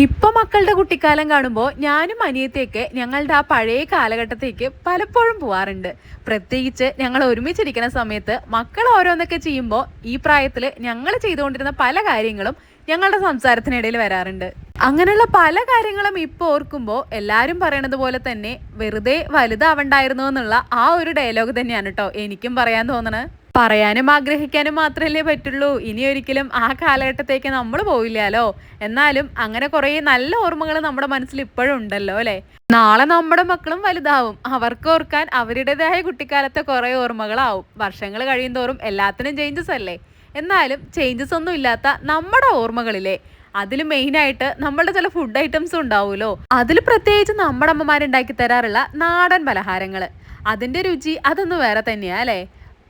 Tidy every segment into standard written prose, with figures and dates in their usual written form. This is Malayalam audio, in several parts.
ഇപ്പൊ മക്കളുടെ കുട്ടിക്കാലം കാണുമ്പോൾ ഞാനും അനിയത്തിയൊക്കെ ഞങ്ങളുടെ ആ പഴയ കാലഘട്ടത്തേക്ക് പലപ്പോഴും പോവാറുണ്ട്. പ്രത്യേകിച്ച് ഞങ്ങൾ ഒരുമിച്ചിരിക്കുന്ന സമയത്ത് മക്കൾ ഓരോന്നൊക്കെ ചെയ്യുമ്പോൾ ഈ പ്രായത്തിൽ ഞങ്ങൾ ചെയ്തുകൊണ്ടിരുന്ന പല കാര്യങ്ങളും ഞങ്ങളുടെ സംസാരത്തിനിടയിൽ വരാറുണ്ട്. അങ്ങനെയുള്ള പല കാര്യങ്ങളും ഇപ്പോൾ ഓർക്കുമ്പോൾ എല്ലാവരും പറയണത് പോലെ തന്നെ വെറുതെ വലുതാവണ്ടായിരുന്നു എന്നുള്ള ആ ഒരു ഡയലോഗ് തന്നെയാണ് കേട്ടോ എനിക്കും പറയാൻ തോന്നണത്. പറയാനും ആഗ്രഹിക്കാനും മാത്രമല്ലേ പറ്റുള്ളൂ. ഇനി ഒരിക്കലും ആ കാലഘട്ടത്തേക്ക് നമ്മൾ പോയില്ലാലോ. എന്നാലും അങ്ങനെ കുറേ നല്ല ഓർമ്മകൾ നമ്മുടെ മനസ്സിൽ ഇപ്പോഴും ഉണ്ടല്ലോ അല്ലേ. നാളെ നമ്മുടെ മക്കളും വലുതാവും. അവർക്ക് ഓർക്കാൻ അവരുടേതായ കുട്ടിക്കാലത്തെ കുറേ ഓർമ്മകളാവും. വർഷങ്ങൾ കഴിയുന്തോറും എല്ലാത്തിനും ചേഞ്ചസ് അല്ലേ. എന്നാലും ചേഞ്ചസ് ഒന്നും ഇല്ലാത്ത നമ്മുടെ ഓർമ്മകളിലെ അതിൽ മെയിനായിട്ട് നമ്മളുടെ ചില ഫുഡ് ഐറ്റംസ് ഉണ്ടാവുമല്ലോ. അതിൽ പ്രത്യേകിച്ച് നമ്മുടെ അമ്മമാരുണ്ടാക്കി തരാറുള്ള നാടൻ പലഹാരങ്ങൾ, അതിൻ്റെ രുചി അതൊന്നും വേറെ തന്നെയാ അല്ലേ.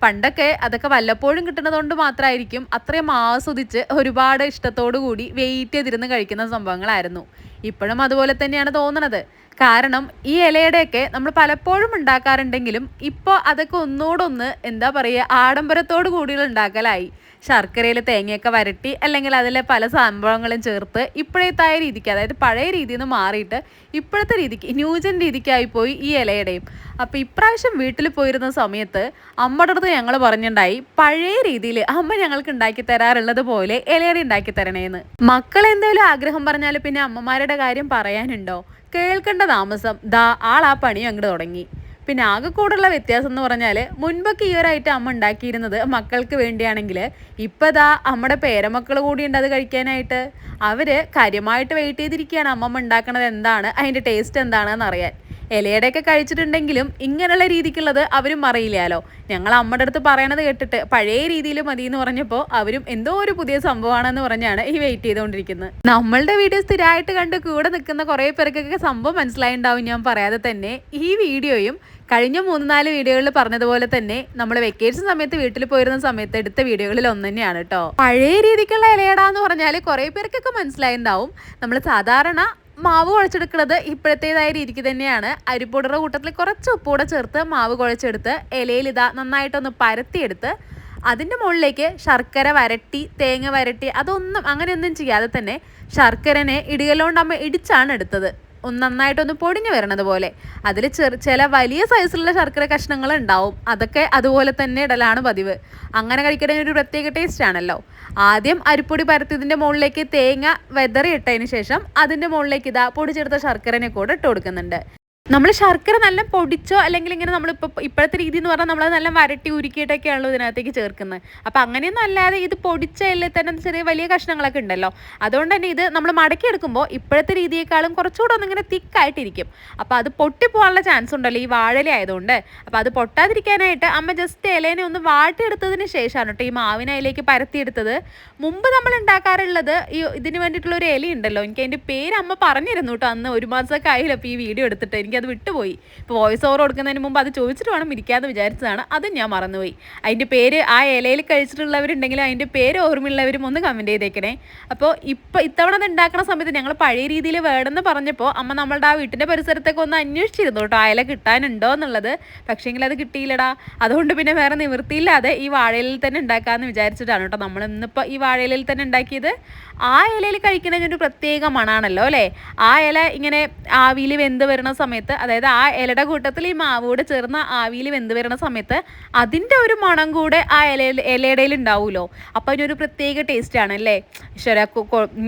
പണ്ടൊക്കെ അതൊക്കെ വല്ലപ്പോഴും കിട്ടുന്നത് കൊണ്ട് മാത്രമായിരിക്കും അത്രയും ആസ്വദിച്ച് ഒരുപാട് ഇഷ്ടത്തോടു കൂടി വെയിറ്റ് ചെയ്തിരുന്ന് കഴിക്കുന്ന സംഭവങ്ങളായിരുന്നു. ഇപ്പോഴും അതുപോലെ തന്നെയാണ് തോന്നുന്നത്. കാരണം ഈ ഇലയുടെയൊക്കെ നമ്മൾ പലപ്പോഴും ഉണ്ടാക്കാറുണ്ടെങ്കിലും ഇപ്പോൾ അതൊക്കെ ഒന്നുകൂടൊന്ന് എന്താ പറയുക, ആഡംബരത്തോടു കൂടിയുള്ള ഉണ്ടാക്കലായി. ശർക്കരയിൽ തേങ്ങയൊക്കെ വരട്ടി അല്ലെങ്കിൽ അതിലെ പല സംഭവങ്ങളും ചേർത്ത് ഇപ്പോഴത്തായ രീതിക്ക്, അതായത് പഴയ രീതിയിൽ നിന്ന് മാറിയിട്ട് ഇപ്പോഴത്തെ രീതിക്ക് ന്യൂജൻ രീതിക്കായിപ്പോയി ഈ ഇലയുടെയും. അപ്പോൾ ഇപ്രാവശ്യം വീട്ടിൽ പോയിരുന്ന സമയത്ത് അമ്മയുടെ അടുത്ത് ഞങ്ങൾ പറഞ്ഞിട്ടുണ്ടായി പഴയ രീതിയിൽ അമ്മ ഞങ്ങൾക്ക് ഉണ്ടാക്കി തരാറുള്ളത് പോലെ ഇലയട ഉണ്ടാക്കി തരണേന്ന്. മക്കൾ എന്തെങ്കിലും ആഗ്രഹം പറഞ്ഞാൽ പിന്നെ അമ്മമാരുടെ കാര്യം പറയാനുണ്ടോ. കേൾക്കേണ്ട താമസം ദാ ആളാ പണിയും അങ്ങോട്ട് തുടങ്ങി. പിന്നെ ആകെ കൂടുള്ള വ്യത്യാസം എന്ന് പറഞ്ഞാൽ മുൻപൊക്കെ ഈ ഒരായിട്ട് അമ്മ ഉണ്ടാക്കിയിരുന്നത് മക്കൾക്ക് വേണ്ടിയാണെങ്കിൽ ഇപ്പം ദാ നമ്മുടെ പേരമക്കൾ കൂടിയുണ്ട് അത് കഴിക്കാനായിട്ട്. അവർ കാര്യമായിട്ട് വെയിറ്റ് ചെയ്തിരിക്കുകയാണ് അമ്മമ്മ ഉണ്ടാക്കണത് എന്താണ്, അതിൻ്റെ ടേസ്റ്റ് എന്താണെന്ന് അറിയാൻ. ഇലയുടെയൊക്കെ കഴിച്ചിട്ടുണ്ടെങ്കിലും ഇങ്ങനെയുള്ള രീതിക്കുള്ളത് അവരും അറിയില്ലല്ലോ. ഞങ്ങൾ അമ്മയുടെ അടുത്ത് പറയണത് കേട്ടിട്ട് പഴയ രീതിയിൽ മതി എന്ന് പറഞ്ഞപ്പോൾ അവരും എന്തോ ഒരു പുതിയ സംഭവമാണെന്ന് പറഞ്ഞാണ് ഈ വെയിറ്റ് ചെയ്തുകൊണ്ടിരിക്കുന്നത്. നമ്മളുടെ വീഡിയോ സ്ഥിരമായിട്ട് കണ്ട് കൂടെ നിൽക്കുന്ന കുറേ പേർക്കൊക്കെ സംഭവം മനസ്സിലായിണ്ടാവും ഞാൻ പറയാതെ തന്നെ. ഈ വീഡിയോയും കഴിഞ്ഞ 3-4 വീഡിയോകളിൽ പറഞ്ഞതുപോലെ തന്നെ നമ്മൾ വെക്കേഷൻ സമയത്ത് വീട്ടിൽ പോയിരുന്ന സമയത്ത് എടുത്ത വീഡിയോകളിൽ ഒന്ന് തന്നെയാണ് കേട്ടോ. പഴയ രീതിക്കുള്ള ഇലയടാന്ന് പറഞ്ഞാൽ കുറേ പേർക്കൊക്കെ മനസ്സിലായിണ്ടാവും. നമ്മൾ സാധാരണ മാവ് കുഴച്ചെടുക്കുന്നത് ഇപ്പോഴത്തേതായ രീതിക്ക് തന്നെയാണ്. അരിപ്പൊടിയുടെ കൂട്ടത്തിൽ കുറച്ച് ഉപ്പൂടെ ചേർത്ത് മാവ് കുഴച്ചെടുത്ത് ഇലയിൽ ഇതാ നന്നായിട്ടൊന്ന് പരത്തിയെടുത്ത് അതിൻ്റെ മുകളിലേക്ക് ശർക്കര വരട്ടി തേങ്ങ വരട്ടി അതൊന്നും അങ്ങനെയൊന്നും ചെയ്യാതെ തന്നെ ശർക്കരനെ ഇടികല്ലുകൊണ്ട് അമ്മ ഇടിച്ചാണ് എടുത്തത്. നന്നായിട്ടൊന്ന് പൊടിഞ്ഞു വരണത് പോലെ. അതിൽ ചില വലിയ സൈസിലുള്ള ശർക്കര കഷ്ണങ്ങൾ ഉണ്ടാവും. അതൊക്കെ അതുപോലെ തന്നെ ഇടലാണ് പതിവ്. അങ്ങനെ കഴിക്കണ ഒരു പ്രത്യേക ടേസ്റ്റ് ആണല്ലോ. ആദ്യം അരിപ്പൊടി പരത്തിയതിൻ്റെ മുകളിലേക്ക് തേങ്ങ വെതറി ഇട്ടതിന് ശേഷം അതിൻ്റെ മുകളിലേക്ക് ഇതാ പൊടിച്ചെടുത്ത ശർക്കരനെ കൂടെ ഇട്ട് കൊടുക്കുന്നുണ്ട്. നമ്മൾ ശർക്കര നല്ല പൊടിച്ചോ അല്ലെങ്കിൽ ഇങ്ങനെ നമ്മളിപ്പോൾ ഇപ്പോഴത്തെ രീതി എന്ന് പറഞ്ഞാൽ നമ്മൾ നല്ല വരട്ടി ഉരുക്കിയിട്ടൊക്കെയാണല്ലോ ഇതിനകത്തേക്ക് ചേർക്കുന്നത്. അപ്പം അങ്ങനെയൊന്നും അല്ലാതെ ഇത് പൊടിച്ച എല്ലിൽ തന്നെ ചെറിയ വലിയ കഷ്ണങ്ങളൊക്കെ ഉണ്ടല്ലോ. അതുകൊണ്ട് തന്നെ ഇത് നമ്മൾ മടക്കി എടുക്കുമ്പോൾ ഇപ്പോഴത്തെ രീതിയേക്കാളും കുറച്ചുകൂടെ ഒന്നിങ്ങനെ തിക്കായിട്ടിരിക്കും. അപ്പോൾ അത് പൊട്ടിപ്പോകാനുള്ള ചാൻസ് ഉണ്ടല്ലോ ഈ വാഴയില ആയതുകൊണ്ട്. അപ്പോൾ അത് പൊട്ടാതിരിക്കാനായിട്ട് അമ്മ ജസ്റ്റ് ഇലേനെ ഒന്ന് വാട്ടിയെടുത്തതിന് ശേഷമാണ് കേട്ടോ ഈ മാവിനെ അതിലേക്ക് പരത്തിയെടുത്തത്. മുമ്പ് നമ്മൾ ഉണ്ടാക്കാറുള്ളത് ഇതിന് വേണ്ടിയിട്ടുള്ള ഒരു ഇല ഉണ്ടല്ലോ, എനിക്ക് അതിൻ്റെ പേര് അമ്മ പറഞ്ഞിരുന്നു കേട്ടോ. അന്ന് 1 മാസമൊക്കെ ആയില്ല അപ്പോൾ ഈ വീഡിയോ എടുത്തിട്ട് അത് വിട്ടുപോയി. ഇപ്പോൾ വോയിസ് ഓവർ കൊടുക്കുന്നതിന് മുമ്പ് അത് ചോദിച്ചിട്ട് വേണം ഇരിക്കാമെന്ന് വിചാരിച്ചതാണ്. അതും ഞാൻ മറന്നുപോയി. അതിൻ്റെ പേര് ആ ഇലയിൽ കഴിച്ചിട്ടുള്ളവരുണ്ടെങ്കിൽ അതിൻ്റെ പേര് ഓർമ്മയുള്ളവരും ഒന്ന് കമൻറ്റ് ചെയ്തേക്കണേ. അപ്പോൾ ഇത്തവണ അത് ഉണ്ടാക്കുന്ന സമയത്ത് ഞങ്ങൾ പഴയ രീതിയിൽ വേണമെന്ന് പറഞ്ഞപ്പോൾ അമ്മ നമ്മളുടെ ആ വീട്ടിൻ്റെ പരിസരത്തൊക്കെ ഒന്ന് അന്വേഷിച്ചിരുന്നു കേട്ടോ ആ ഇല കിട്ടാനുണ്ടോ എന്നുള്ളത്. പക്ഷേങ്കിൽ അത് കിട്ടിയില്ലടാ. അതുകൊണ്ട് പിന്നെ വേറെ നിവൃത്തിയില്ലാതെ ഈ വാഴയിലിൽ തന്നെ ഉണ്ടാക്കാമെന്ന് വിചാരിച്ചിട്ടാണ് കേട്ടോ നമ്മൾ ഇന്നിപ്പോൾ ഈ വാഴയിലിൽ തന്നെ ഉണ്ടാക്കിയത്. ആ ഇലയിൽ കഴിക്കുന്നതിനൊരു പ്രത്യേക മണാണല്ലോ അല്ലേ. ആ ഇല ഇങ്ങനെ ആവിയിൽ വെന്ത് വരുന്ന സമയത്ത്, അതായത് ആ ഇലയുടെ കൂട്ടത്തിൽ ഈ മാവൂടെ ചേർന്ന് ആവിയിൽ വെന്ത് വരുന്ന സമയത്ത് അതിൻ്റെ ഒരു മണം കൂടെ ആ ഇലയുടെയിൽ ഉണ്ടാവുമല്ലോ. അപ്പോൾ അതിനൊരു പ്രത്യേക ടേസ്റ്റ് ആണ് അല്ലേ.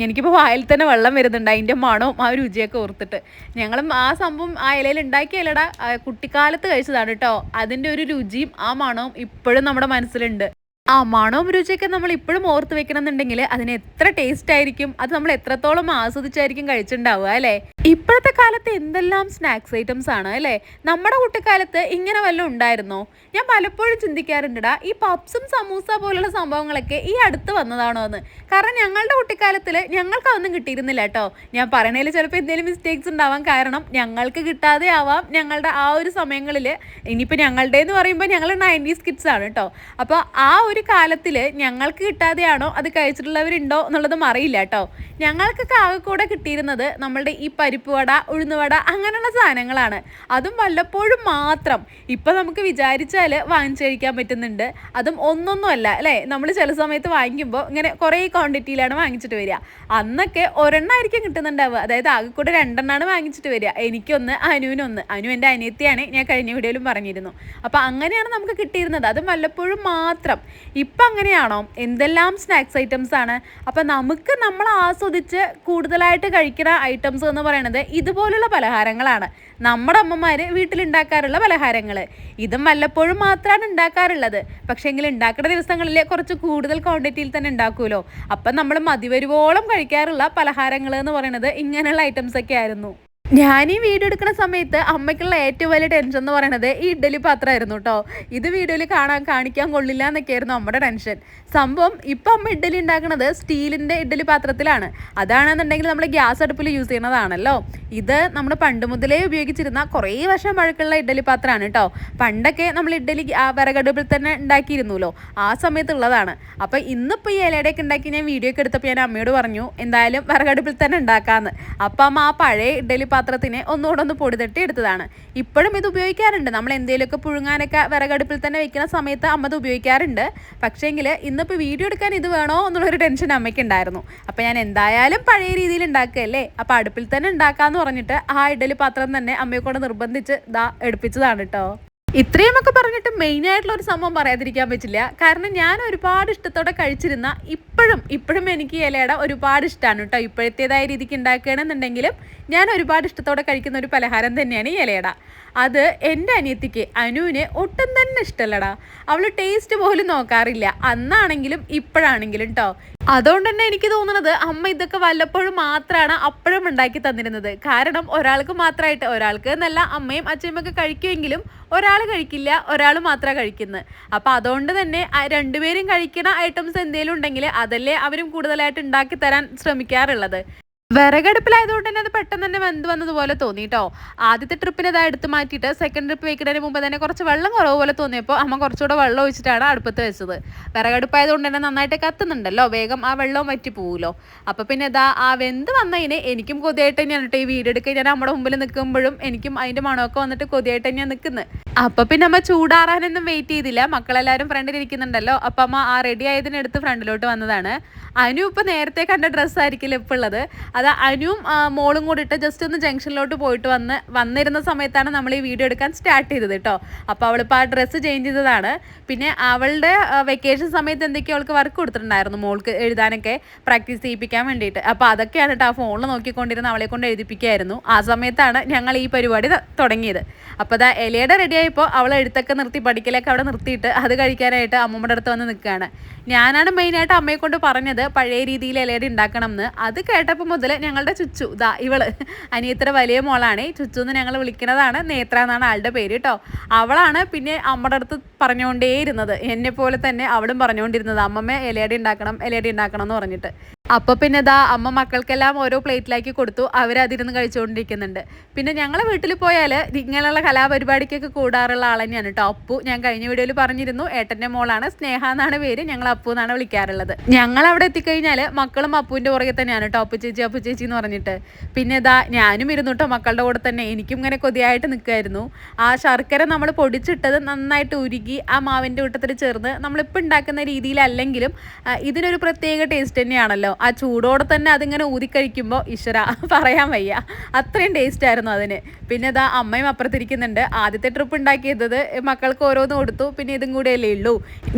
എനിക്കിപ്പോൾ വായിൽ തന്നെ വെള്ളം വരുന്നുണ്ട് അതിൻ്റെ മണവും ആ രുചിയൊക്കെ ഓർത്തിട്ട്. ഞങ്ങളും ആ സംഭവം ആ ഇലയിൽ ഉണ്ടാക്കിയ ഇലയുടെ കുട്ടിക്കാലത്ത് കഴിച്ചതാണ് കേട്ടോ. അതിൻ്റെ ഒരു രുചിയും ആ മണവും ഇപ്പോഴും നമ്മുടെ മനസ്സിലുണ്ട്. ആ മണവും രുചിയൊക്കെ നമ്മൾ ഇപ്പോഴും ഓർത്ത് വെക്കണമെന്നുണ്ടെങ്കിൽ അതിന് എത്ര ടേസ്റ്റ് ആയിരിക്കും, അത് നമ്മൾ എത്രത്തോളം ആസ്വദിച്ചായിരിക്കും കഴിച്ചിട്ടുണ്ടാവുക അല്ലേ. ഇപ്പോഴത്തെ കാലത്ത് എന്തെല്ലാം സ്നാക്സ് ഐറ്റംസ് ആണ് അല്ലേ. നമ്മുടെ കുട്ടിക്കാലത്ത് ഇങ്ങനെ വല്ലതും ഉണ്ടായിരുന്നോ? ഞാൻ പലപ്പോഴും ചിന്തിക്കാറുണ്ടടാ ഈ പപ്സും സമൂസ പോലുള്ള സംഭവങ്ങളൊക്കെ ഈ അടുത്ത് വന്നതാണോ എന്ന്. കാരണം ഞങ്ങളുടെ കുട്ടിക്കാലത്തിൽ ഞങ്ങൾക്ക് അതൊന്നും കിട്ടിയിരുന്നില്ല കേട്ടോ. ഞാൻ പറയണതിൽ ചിലപ്പോൾ എന്തെങ്കിലും മിസ്റ്റേക്സ് ഉണ്ടാവാൻ കാരണം ഞങ്ങൾക്ക് കിട്ടാതെ ആവാം. ഞങ്ങളുടെ ആ ഒരു സമയങ്ങളിൽ ഇനിയിപ്പോൾ ഞങ്ങളുടെ എന്ന് പറയുമ്പോൾ ഞങ്ങൾ 90s കിഡ്സ് ആണ് കേട്ടോ. അപ്പോൾ ആ ഒരു കാലത്തിൽ ഞങ്ങൾക്ക് കിട്ടാതെയാണോ അത് കഴിച്ചിട്ടുള്ളവരുണ്ടോ എന്നുള്ളതും അറിയില്ല കേട്ടോ. ഞങ്ങൾക്കൊക്കെ ആകെ കൂടെ കിട്ടിയിരുന്നത് നമ്മളുടെ ഈ പരിപ്പ് വട, ഉഴുന്നുവട അങ്ങനെയുള്ള സാധനങ്ങളാണ്. അതും വല്ലപ്പോഴും മാത്രം. ഇപ്പം നമുക്ക് വിചാരിച്ചാൽ വാങ്ങിച്ച് കഴിക്കാൻ പറ്റുന്നുണ്ട്. അതും ഒന്നൊന്നുമല്ല അല്ലേ, നമ്മൾ ചില സമയത്ത് വാങ്ങിക്കുമ്പോൾ ഇങ്ങനെ കുറേ ക്വാണ്ടിറ്റിയിലാണ് വാങ്ങിച്ചിട്ട് വരിക. അന്നൊക്കെ ഒരെണ്ണമായിരിക്കും കിട്ടുന്നുണ്ടാവുക, അതായത് ആകെ കൂടെ 2 എണ്ണമാണ് വാങ്ങിച്ചിട്ട് വരിക. എനിക്കൊന്ന്, അനുവിനൊന്ന്. അനു എൻ്റെ അനിയത്തിയാണ്, ഞാൻ കഴിഞ്ഞ വീഡിയോയിലും പറഞ്ഞിരുന്നു. അപ്പോൾ അങ്ങനെയാണ് നമുക്ക് കിട്ടിയിരുന്നത്, അതും വല്ലപ്പോഴും മാത്രം. ഇപ്പം അങ്ങനെയാണോ? എന്തെല്ലാം സ്നാക്സ് ഐറ്റംസ് ആണ്. അപ്പം നമുക്ക് നമ്മൾ ആസ്വദിച്ച് കൂടുതലായിട്ട് കഴിക്കുന്ന ഐറ്റംസ് എന്ന് പറയുന്നത് ഇതുപോലുള്ള പലഹാരങ്ങളാണ്. നമ്മുടെ അമ്മമാർ വീട്ടിലുണ്ടാക്കാറുള്ള പലഹാരങ്ങൾ. ഇതും വല്ലപ്പോഴും മാത്രമാണ് ഉണ്ടാക്കാറുള്ളത്. പക്ഷേ എങ്കിൽ ഉണ്ടാക്കുന്ന ദിവസങ്ങളിൽ കുറച്ച് കൂടുതൽ ക്വാണ്ടിറ്റിയിൽ തന്നെ ഉണ്ടാക്കുമല്ലോ. അപ്പം നമ്മൾ മതിവരുവോളം കഴിക്കാറുള്ള പലഹാരങ്ങൾ എന്ന് പറയുന്നത് ഇങ്ങനെയുള്ള ഐറ്റംസ് ഒക്കെ ആയിരുന്നു. ഞാൻ ഈ വീഡിയോ എടുക്കുന്ന സമയത്ത് അമ്മയ്ക്കുള്ള ഏറ്റവും വലിയ ടെൻഷൻ എന്ന് പറയുന്നത് ഈ ഇഡ്ഡലി പാത്രമായിരുന്നു കേട്ടോ. ഇത് വീഡിയോയിൽ കാണിക്കാൻ കൊള്ളില്ല എന്നൊക്കെയായിരുന്നു അമ്മയുടെ ടെൻഷൻ. സംഭവം ഇപ്പം അമ്മ ഇഡ്ഡലി ഉണ്ടാക്കുന്നത് സ്റ്റീലിൻ്റെ ഇഡ്ഡലി പാത്രത്തിലാണ്. അതാണെന്നുണ്ടെങ്കിൽ നമ്മൾ ഗ്യാസ് അടുപ്പിൽ യൂസ് ചെയ്യുന്നതാണല്ലോ. ഇത് നമ്മൾ പണ്ട് മുതലേ ഉപയോഗിച്ചിരുന്ന കുറേ വർഷം പഴക്കമുള്ള ഇഡ്ഡലി പാത്രമാണ് കേട്ടോ. പണ്ടൊക്കെ നമ്മൾ ഇഡ്ഡലി വിറകടുപ്പിൽ തന്നെ ഉണ്ടാക്കിയിരുന്നല്ലോ, ആ സമയത്തുള്ളതാണ്. അപ്പോൾ ഇന്നിപ്പോൾ ഈ ഇലയുടെയൊക്കെ ഉണ്ടാക്കി ഞാൻ വീഡിയോ ഒക്കെ എടുത്തപ്പോൾ ഞാൻ അമ്മയോട് പറഞ്ഞു എന്തായാലും വിറകടുപ്പിൽ തന്നെ ഉണ്ടാക്കാമെന്ന്. അപ്പം അമ്മ ആ പഴയ ഇഡ്ഡലി പാത്രത്തിനെ ഒന്നുകൂടെ ഒന്ന് പൊടി തട്ടി എടുത്തതാണ്. ഇപ്പോഴും ഇത് ഉപയോഗിക്കാറുണ്ട്. നമ്മൾ എന്തെങ്കിലുമൊക്കെ പുഴുങ്ങാനൊക്കെ വിറകടുപ്പിൽ തന്നെ വെക്കുന്ന സമയത്ത് അമ്മ അത് ഉപയോഗിക്കാറുണ്ട്. പക്ഷേങ്കിൽ ഇന്നിപ്പോൾ വീഡിയോ എടുക്കാൻ ഇത് വേണോ എന്നുള്ളൊരു ടെൻഷൻ അമ്മയ്ക്ക് ഉണ്ടായിരുന്നു. അപ്പോൾ ഞാൻ എന്തായാലും പഴയ രീതിയിൽ ഉണ്ടാക്കുകയല്ലേ, അപ്പോൾ അടുപ്പിൽ തന്നെ ഉണ്ടാക്കാമെന്ന് പറഞ്ഞിട്ട് ആ ഇഡ്ഡലി പാത്രം തന്നെ അമ്മയെ കൊണ്ട് നിർബന്ധിച്ച് എടുപ്പിച്ചതാണ് കേട്ടോ. ഇത്രയുമൊക്കെ പറഞ്ഞിട്ട് മെയിനായിട്ടുള്ള ഒരു സംഭവം പറയാതിരിക്കാൻ പറ്റില്ല. കാരണം ഞാൻ ഒരുപാട് ഇഷ്ടത്തോടെ കഴിച്ചിരുന്ന ഇപ്പോഴും എനിക്ക് ഇലയട ഒരുപാട് ഇഷ്ടമാണ് കേട്ടോ. ഇപ്പോഴത്തേതായ രീതിക്ക് ഉണ്ടാക്കുകയാണെന്നുണ്ടെങ്കിലും ഞാൻ ഒരുപാട് ഇഷ്ടത്തോടെ കഴിക്കുന്ന ഒരു പലഹാരം തന്നെയാണ് ഈ ഇലയട. അത് എൻ്റെ അനിയത്തിക്ക് അനുവിന് ഒട്ടും തന്നെ ഇഷ്ടമല്ലടാ. അവൾ ടേസ്റ്റ് പോലും നോക്കാറില്ല, അന്നാണെങ്കിലും ഇപ്പോഴാണെങ്കിലും കേട്ടോ. അതുകൊണ്ട് തന്നെ എനിക്ക് തോന്നുന്നത് അമ്മ ഇതൊക്കെ വല്ലപ്പോഴും മാത്രമാണ് അപ്പോഴും ഉണ്ടാക്കി തന്നിരുന്നത്. കാരണം ഒരാൾക്ക് മാത്രമായിട്ട്, ഒരാൾക്ക് എന്നല്ല അമ്മയും അച്ഛനും ഒക്കെ കഴിക്കുമെങ്കിലും ഒരാൾ കഴിക്കില്ല, ഒരാൾ മാത്രമാണ് കഴിക്കുന്നത്. അപ്പം അതുകൊണ്ട് തന്നെ രണ്ടുപേരും കഴിക്കുന്ന ഐറ്റംസ് എന്തെങ്കിലും ഉണ്ടെങ്കിൽ അതല്ലേ അവരും കൂടുതലായിട്ട് ഉണ്ടാക്കി തരാൻ ശ്രമിക്കാറുള്ളത്. വിറകടുപ്പിലായതുകൊണ്ട് തന്നെ അത് പെട്ടെന്ന് തന്നെ വെന്ത് വന്നതുപോലെ തോന്നി കേട്ടോ. ആദ്യത്തെ ട്രിപ്പിന് ഇതാ എടുത്ത് മാറ്റിയിട്ട് സെക്കൻഡ് ട്രിപ്പ് വെക്കുന്നതിന് മുമ്പ് തന്നെ കുറച്ച് വെള്ളം കുറവ് പോലെ തോന്നിയപ്പോൾ അമ്മ കുറച്ചുകൂടെ വെള്ളം ഒഴിച്ചിട്ടാണ് അടുപ്പത്ത് വെച്ചത്. വിറകടുപ്പായതുകൊണ്ട് തന്നെ നന്നായിട്ട് കത്തുന്നുണ്ടല്ലോ, വേഗം ആ വെള്ളം വറ്റി പോവുമല്ലോ. അപ്പോൾ പിന്നെ ഇതാ ആ വെന്ത് വന്നതിന് എനിക്കും കൊതിയായിട്ട് തന്നെയാണ് കേട്ടോ ഈ വീഡിയോ എടുക്കുക. ഞാൻ നമ്മുടെ മുമ്പിൽ നിൽക്കുമ്പോഴും എനിക്കും അതിൻ്റെ മണമൊക്കെ വന്നിട്ട് കൊതിയായിട്ട് തന്നെയാണ് നിൽക്കുന്നത്. അപ്പോൾ പിന്നെ അമ്മ ചൂടാറാനൊന്നും വെയിറ്റ് ചെയ്തില്ല. മക്കളെല്ലാവരും ഫ്രണ്ടിൽ ഇരിക്കുന്നുണ്ടല്ലോ, അപ്പം അമ്മ ആ റെഡി ആയതിനെടുത്ത് ഫ്രണ്ടിലോട്ട് വന്നതാണ്. അനു ഇപ്പോൾ നേരത്തെ കണ്ട ഡ്രസ്സായിരിക്കില്ല ഇപ്പോൾ ഉള്ളത്. അത് അനുവും മോളും കൂടിയിട്ട് ജസ്റ്റ് ഒന്ന് ജംഗ്ഷനിലോട്ട് പോയിട്ട് വന്നിരുന്ന സമയത്താണ് നമ്മൾ ഈ വീഡിയോ എടുക്കാൻ സ്റ്റാർട്ട് ചെയ്തത് കേട്ടോ. അപ്പോൾ അവളിപ്പോൾ ആ ഡ്രസ്സ് ചേഞ്ച് ചെയ്തതാണ്. പിന്നെ അവളുടെ വെക്കേഷൻ സമയത്ത് എന്തൊക്കെയോ അവൾക്ക് വർക്ക് കൊടുത്തിട്ടുണ്ടായിരുന്നു മോൾക്ക് എഴുതാനൊക്കെ പ്രാക്ടീസ് ചെയ്യിപ്പിക്കാൻ വേണ്ടിയിട്ട്. അപ്പോൾ അതൊക്കെയാണ് കേട്ടോ ആ ഫോണിൽ നോക്കിക്കൊണ്ടിരുന്ന അവളെ കൊണ്ട് എഴുതിപ്പിക്കുകയായിരുന്നു. ആ സമയത്താണ് ഞങ്ങൾ ഈ പരിപാടി തുടങ്ങിയത്. അപ്പോൾ അതാ ഇലയുടെ റെഡി ആയപ്പോൾ അവൾ എഴുത്തൊക്കെ നിർത്തി പഠിക്കലൊക്കെ അവിടെ നിർത്തിയിട്ട് അത് കഴിക്കാനായിട്ട് അമ്മൂമ്മയുടെ അടുത്ത് വന്ന് നിൽക്കുകയാണ്. ഞാനാണ് മെയിനായിട്ട് അമ്മയെ കൊണ്ട് പറഞ്ഞത് പഴയ രീതിയിൽ ഇലയുടെ ഉണ്ടാക്കണം എന്ന്. അത് കേട്ടപ്പോൾ മുതൽ ഞങ്ങളുടെ ചുച്ചു, ഇവള് അനിയത്തിയുടെ വലിയ മോളാണ്, ചുച്ചു എന്ന് ഞങ്ങൾ വിളിക്കുന്നതാണ്. നേത്ര എന്നാണ് ആളുടെ പേര് കേട്ടോ. അവളാണ് പിന്നെ അമ്മയുടെ അടുത്ത് പറഞ്ഞുകൊണ്ടേയിരുന്നത്. എന്നെ പോലെ തന്നെ അവളും പറഞ്ഞുകൊണ്ടിരുന്നത് അമ്മമ്മ ഇലയുടെ ഉണ്ടാക്കണം എന്ന് പറഞ്ഞിട്ട്. അപ്പോൾ പിന്നെ അമ്മ മക്കൾക്കെല്ലാം ഓരോ പ്ലേറ്റിലാക്കി കൊടുത്തു. അവരതിരുന്ന് കഴിച്ചുകൊണ്ടിരിക്കുന്നുണ്ട്. പിന്നെ ഞങ്ങളെ വീട്ടിൽ പോയാൽ ഇങ്ങനെയുള്ള കലാപരിപാടിക്കൊക്കെ കൂടാറുള്ള ആൾ തന്നെയാണ് കേട്ടോ അപ്പു. ഞാൻ കഴിഞ്ഞ വീഡിയോയിൽ പറഞ്ഞിരുന്നു ഏട്ടൻ്റെ മോളാണ്, സ്നേഹ എന്നാണ് പേര്, ഞങ്ങൾ അപ്പു എന്നാണ് വിളിക്കാറുള്ളത്. ഞങ്ങൾ അവിടെ എത്തിക്കഴിഞ്ഞാൽ മക്കളും അപ്പുവിൻ്റെ പുറകെ തന്നെയാണ് കേട്ടോ, അപ്പു ചേച്ചി എന്ന് പറഞ്ഞിട്ട്. പിന്നെ ഞാനും ഇരുന്നു കേട്ടോ മക്കളുടെ കൂടെ തന്നെ. എനിക്കും ഇങ്ങനെ കൊതിയായിട്ട് നിൽക്കുമായിരുന്നു. ആ ശർക്കര നമ്മൾ പൊടിച്ചിട്ടത് നന്നായിട്ട് ഉരുകി ആ മാവിൻ്റെ കൂട്ടത്തിൽ ചേർന്ന് നമ്മളിപ്പോൾ ഉണ്ടാക്കുന്ന രീതിയിലല്ലെങ്കിലും ഇതിനൊരു പ്രത്യേക ടേസ്റ്റ് തന്നെയാണല്ലോ. ആ ചൂടോടെ തന്നെ അതിങ്ങനെ ഊതിക്കഴിക്കുമ്പോൾ ഈശ്വര പറയാൻ വയ്യ, അത്രയും ടേസ്റ്റ് ആയിരുന്നു അതിന്. പിന്നെ അമ്മയും അപ്പുറത്തിരിക്കുന്നുണ്ട്. ആദ്യത്തെ ട്രിപ്പ് ഉണ്ടാക്കിയത് മക്കൾക്ക് ഓരോന്ന് കൊടുത്തു. പിന്നെ ഇതും കൂടെയല്ലേ ഉള്ളൂ.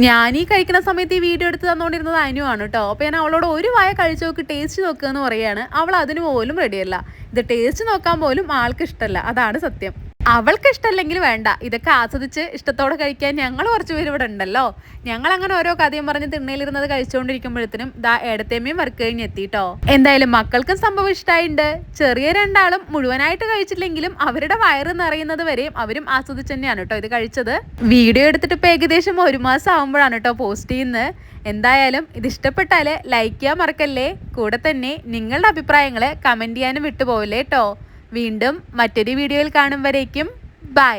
ഞാൻ ഈ കഴിക്കുന്ന സമയത്ത് ഈ വീഡിയോ എടുത്ത് തന്നുകൊണ്ടിരുന്നത് അനുവാണ് കേട്ടോ. അപ്പോൾ ഞാൻ അവളോട് ഒരു വായ കഴിച്ചു നോക്ക്, ടേസ്റ്റ് നോക്കുക എന്ന് പറയുകയാണ്. അവൾ അതിന് പോലും റെഡിയല്ല. ഇത് ടേസ്റ്റ് നോക്കാൻ പോലും ആൾക്ക് ഇഷ്ടമല്ല, അതാണ് സത്യം. അവൾക്ക് ഇഷ്ടമല്ലെങ്കിൽ വേണ്ട, ഇതൊക്കെ ആസ്വദിച്ച് ഇഷ്ടത്തോടെ കഴിക്കാൻ ഞങ്ങൾ കുറച്ച് പേര് ഇവിടെ ഉണ്ടല്ലോ. ഞങ്ങൾ അങ്ങനെ ഓരോ കഥയും പറഞ്ഞ് തിണ്ണയിലിരുന്നത് കഴിച്ചുകൊണ്ടിരിക്കുമ്പോഴത്തേനും ഏടത്തേമ്മയും വർക്ക് കഴിഞ്ഞ് എത്തിട്ടോ. എന്തായാലും മക്കൾക്കും സംഭവം ഇഷ്ടമായിട്ടുണ്ട്. ചെറിയ രണ്ടാളും മുഴുവനായിട്ട് കഴിച്ചില്ലെങ്കിലും അവരുടെ വയറ് നിറയുന്നത് വരെയും അവരും ആസ്വദിച്ച് തന്നെയാണ് കേട്ടോ ഇത് കഴിച്ചത്. വീഡിയോ എടുത്തിട്ട് ഇപ്പോൾ ഏകദേശം 1 മാസം ആകുമ്പോഴാണ് കേട്ടോ പോസ്റ്റ് ചെയ്യുന്നത്. എന്തായാലും ഇത് ഇഷ്ടപ്പെട്ടാൽ ലൈക്ക് ചെയ്യാൻ മറക്കല്ലേ. കൂടെ തന്നെ നിങ്ങളുടെ അഭിപ്രായങ്ങൾ കമൻറ്റ് ചെയ്യാനും വിട്ടുപോകല്ലേ കേട്ടോ. വീണ്ടും മറ്റൊരു വീഡിയോയിൽ കാണും വരേക്കും ബൈ.